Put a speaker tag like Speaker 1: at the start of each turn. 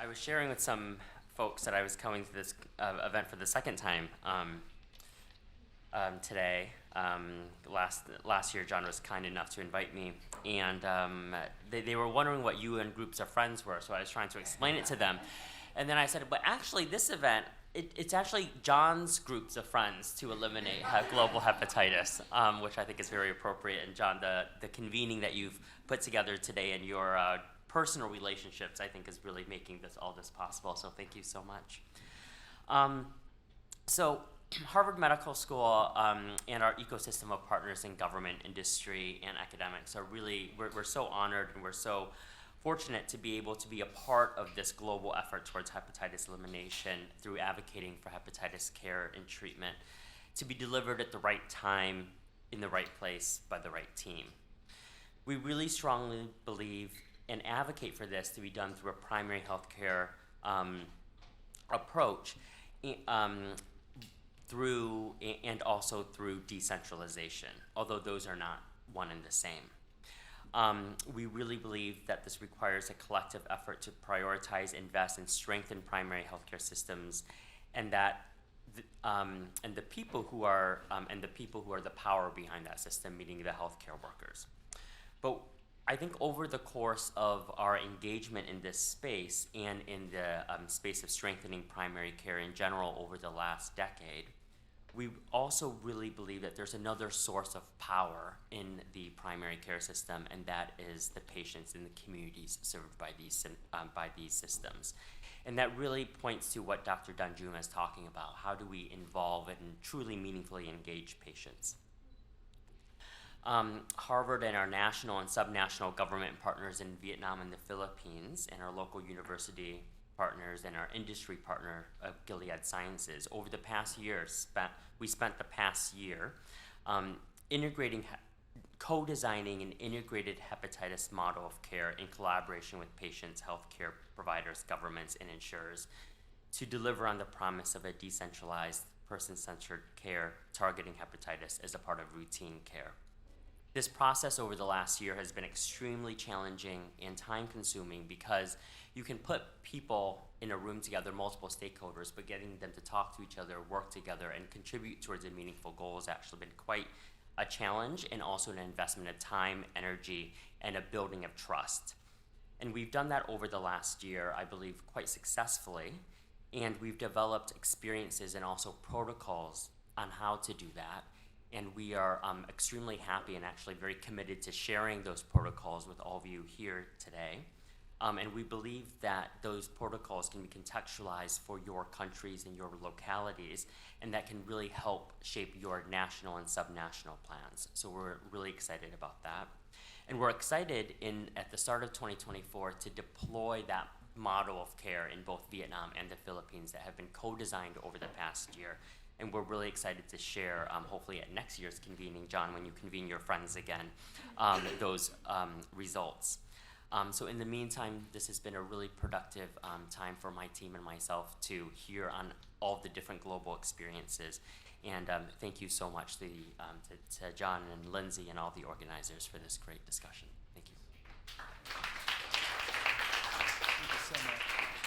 Speaker 1: I was sharing with some folks that I was coming to this event for the second time today. Last year, John was kind enough to invite me, and they were wondering what UN groups of friends were, so I was trying to explain it to them. And then I said, but actually, this event, it's actually John's groups of friends to eliminate global hepatitis, which I think is very appropriate. And John, the convening that you've put together today and your personal relationships, I think, is really making all this possible. So thank you so much. So Harvard Medical School and our ecosystem of partners in government, industry, and academics are really, we're so honored and we're so fortunate to be able to be a part of this global effort towards hepatitis elimination through advocating for hepatitis care and treatment to be delivered at the right time, in the right place, by the right team. We really strongly believe and advocate for this to be done through a primary healthcare approach, and also through decentralization, although those are not one and the same. We really believe that this requires a collective effort to prioritize, invest, and strengthen primary healthcare systems, and that the people who are the power behind that system, meaning the healthcare workers. But I think over the course of our engagement in this space and in the space of strengthening primary care in general over the last decade, we also really believe that there's another source of power in the primary care system, and that is the patients in the communities served by these systems. And that really points to what Dr. Danjuma is talking about. How do we involve and truly meaningfully engage patients? Harvard and our national and subnational government partners in Vietnam and the Philippines, and our local university partners and our industry partner of Gilead Sciences, over the past year, we spent the past year co-designing an integrated hepatitis model of care in collaboration with patients, healthcare providers, governments, and insurers to deliver on the promise of a decentralized, person-centered care targeting hepatitis as a part of routine care. This process over the last year has been extremely challenging and time-consuming because you can put people in a room together, multiple stakeholders, but getting them to talk to each other, work together, and contribute towards a meaningful goal has actually been quite a challenge, and also an investment of time, energy, and a building of trust. And we've done that over the last year, I believe, quite successfully, and we've developed experiences and also protocols on how to do that. And we are extremely happy and actually very committed to sharing those protocols with all of you here today. And we believe that those protocols can be contextualized for your countries and your localities, and that can really help shape your national and subnational plans. So we're really excited about that. And we're excited at the start of 2024 to deploy that model of care in both Vietnam and the Philippines that have been co-designed over the past year. And we're really excited to share, hopefully at next year's convening, John, when you convene your friends again, those results. So in the meantime, this has been a really productive time for my team and myself to hear on all the different global experiences. And thank you so much to John and Lindsay and all the organizers for this great discussion.